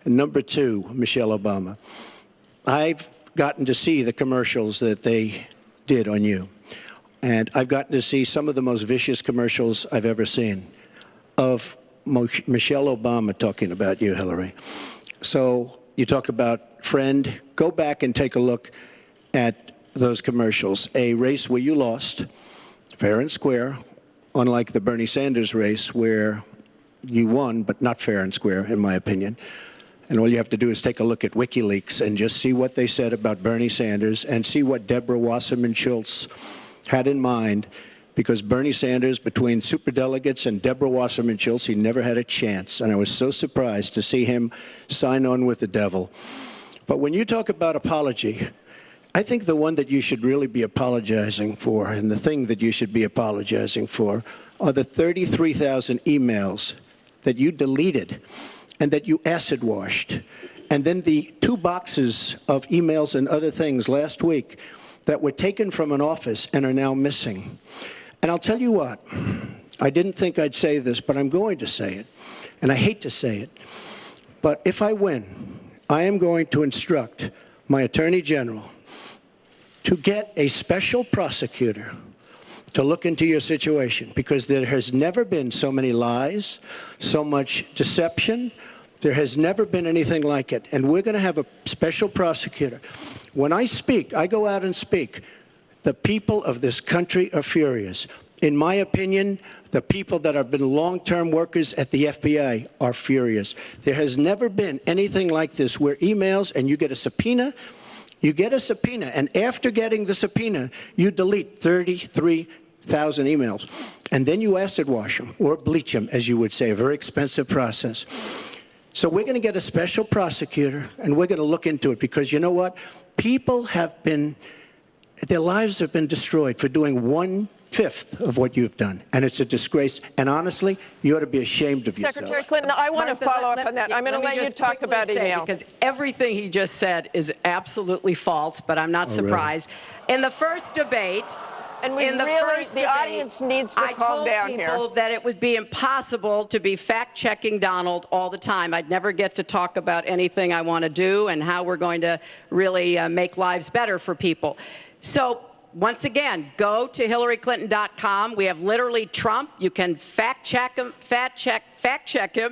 And number two, Michelle Obama. I've gotten to see the commercials that they did on you. And I've gotten to see some of the most vicious commercials I've ever seen of Michelle Obama talking about you, Hillary. So you talk about friend. Go back and take a look at those commercials. A race where you lost, fair and square, unlike the Bernie Sanders race where you won, but not fair and square, in my opinion. And all you have to do is take a look at WikiLeaks and just see what they said about Bernie Sanders and see what Deborah Wasserman Schultz had in mind, because Bernie Sanders, between superdelegates and Deborah Wasserman Schultz, he never had a chance. And I was so surprised to see him sign on with the devil. But when you talk about apology, I think the one that you should really be apologizing for, and the thing that you should be apologizing for, are the 33,000 emails that you deleted and that you acid washed. And then the 2 boxes of emails and other things last week that were taken from an office and are now missing. And I'll tell you what, I didn't think I'd say this, but I'm going to say it. And I hate to say it. But if I win, I am going to instruct my Attorney General to get a special prosecutor to look into your situation, because there has never been so many lies, so much deception. There has never been anything like it. And we're going to have a special prosecutor. When I speak, I go out and speak. The people of this country are furious. In my opinion, the people that have been long-term workers at the FBI are furious. There has never been anything like this, where emails and you get a subpoena, and after getting the subpoena, you delete 33,000 emails. And then you acid wash them, or bleach them, as you would say, a very expensive process. So we're going to get a special prosecutor, and we're going to look into it, because you know what? People have been, their lives have been destroyed for doing 1/5 of what you've done. And it's a disgrace. And honestly, you ought to be ashamed of yourself. Secretary Clinton, I want to follow up on that. I'm going to let you talk about emails. Because everything he just said is absolutely false, but I'm not surprised. Really? In the first debate, and the audience needs to calm down here. I told people that it would be impossible to be fact-checking Donald all the time. I'd never get to talk about anything I want to do and how we're going to really make lives better for people. So once again, go to HillaryClinton.com. We have literally Trump. You can fact check him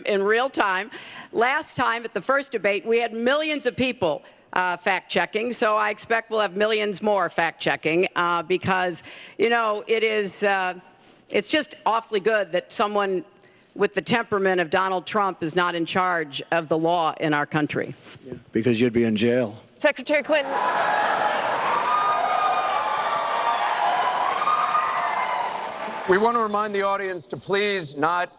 in real time. Last time at the first debate, we had millions of people fact-checking, so I expect we'll have millions more fact-checking because, you know, it's just awfully good that someone with the temperament of Donald Trump is not in charge of the law in our country. Yeah, because you'd be in jail. Secretary Clinton. We want to remind the audience to please not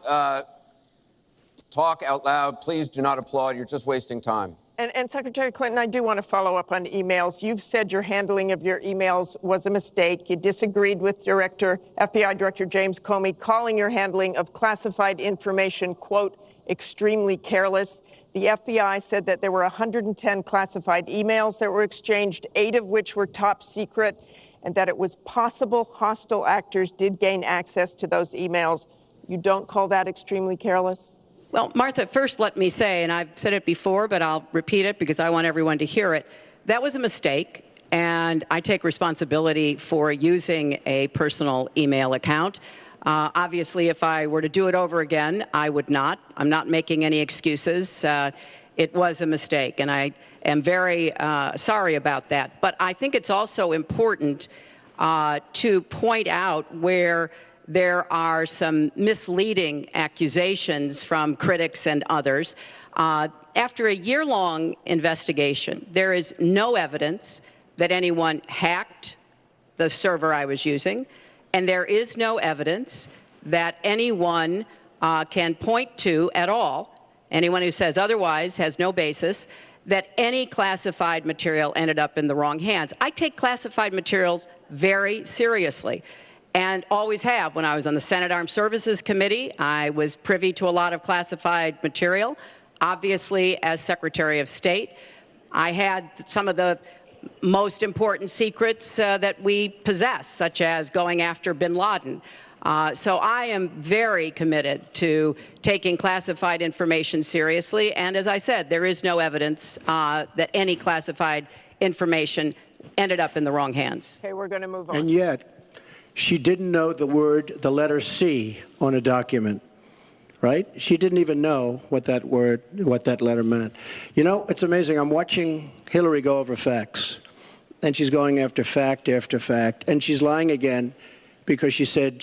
talk out loud. Please do not applaud. You're just wasting time. And Secretary Clinton, I do want to follow up on emails. You've said your handling of your emails was a mistake. You disagreed with FBI Director James Comey, calling your handling of classified information, quote, extremely careless. The FBI said that there were 110 classified emails that were exchanged, 8 of which were top secret, and that it was possible hostile actors did gain access to those emails. You don't call that extremely careless? Well, Martha, first let me say, and I've said it before, but I'll repeat it because I want everyone to hear it, that was a mistake, and I take responsibility for using a personal email account. Obviously, if I were to do it over again, I would not. I'm not making any excuses. It was a mistake, and I am very sorry about that. But I think it's also important to point out where there are some misleading accusations from critics and others. After a year-long investigation, there is no evidence that anyone hacked the server I was using, and there is no evidence that anyone can point to at all, anyone who says otherwise has no basis, that any classified material ended up in the wrong hands. I take classified materials very seriously, and always have. When I was on the Senate Armed Services Committee, I was privy to a lot of classified material. Obviously, as Secretary of State, I had some of the most important secrets that we possess, such as going after bin Laden. So I am very committed to taking classified information seriously. And as I said, there is no evidence that any classified information ended up in the wrong hands. Okay, we're going to move on. And yet, she didn't know the letter C on a document, right? She didn't even know what that letter meant. You know, it's amazing. I'm watching Hillary go over facts, and she's going after fact after fact, and she's lying again because she said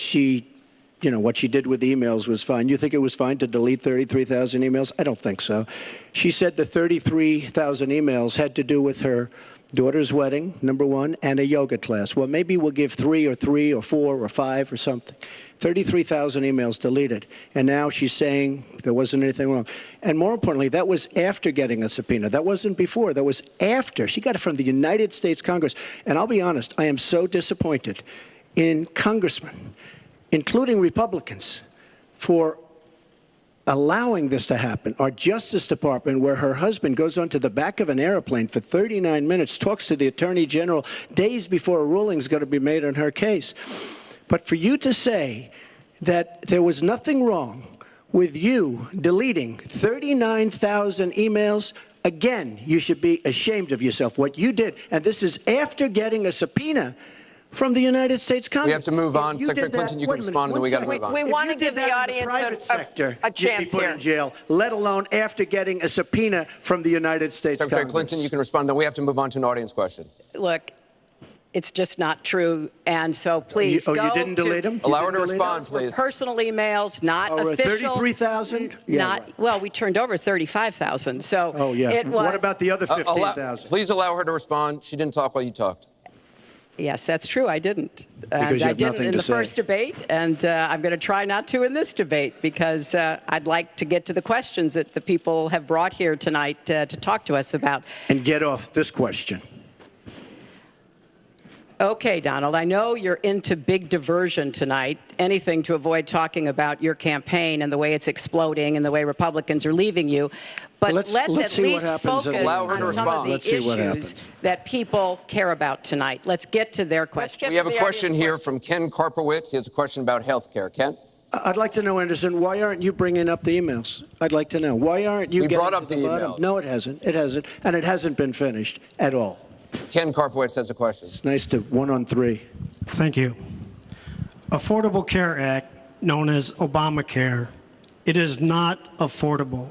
what she did with emails was fine. You think it was fine to delete 33,000 emails? I don't think so. She said the 33,000 emails had to do with her daughter's wedding, number one, and a yoga class. Well, maybe we'll give 3 or 4 or 5 or something. 33,000 emails deleted. And now she's saying there wasn't anything wrong. And more importantly, that was after getting a subpoena. That wasn't before. That was after. She got it from the United States Congress. And I'll be honest, I am so disappointed in congressmen, including Republicans, for allowing this to happen. Our Justice Department, where her husband goes onto the back of an airplane for 39 minutes, talks to the Attorney General days before a ruling is going to be made on her case. But for you to say that there was nothing wrong with you deleting 39,000 emails, again, you should be ashamed of yourself, what you did. And this is after getting a subpoena from the United States Congress. We have to move on. Secretary Clinton, you can respond, and then we got to move on. We want to give the audience a chance put here. in jail, let alone after getting a subpoena from the United States Secretary Congress. Clinton, you can respond, then we have to move on to an audience question. Look, it's just not true. And so please go you didn't delete them? Allow her to respond, please. Personal emails, not official. 33,000? Well, we turned over 35,000. So it was. What about the other 15,000? Please allow her to respond. She didn't talk while you talked. Yes, that's true. I didn't. Because you I have didn't nothing in to the say. first debate, and I'm going to try not to in this debate because I'd like to get to the questions that the people have brought here tonight to talk to us about. And get off this question. Okay, Donald, I know you're into big diversion tonight, anything to avoid talking about your campaign and the way it's exploding and the way Republicans are leaving you. But let's at least focus on some of the issues that people care about tonight. Let's get to their questions. We have a question here from Ken Karpowitz. He has a question about health care. Ken? I'd like to know, Anderson, why aren't you bringing up the emails? I'd like to know. Why aren't you getting brought up the emails? No, it hasn't. It hasn't. And it hasn't been finished at all. Ken Karpowitz has a question. It's nice to 1 on 3. Thank you. Affordable Care Act, known as Obamacare, it is not affordable.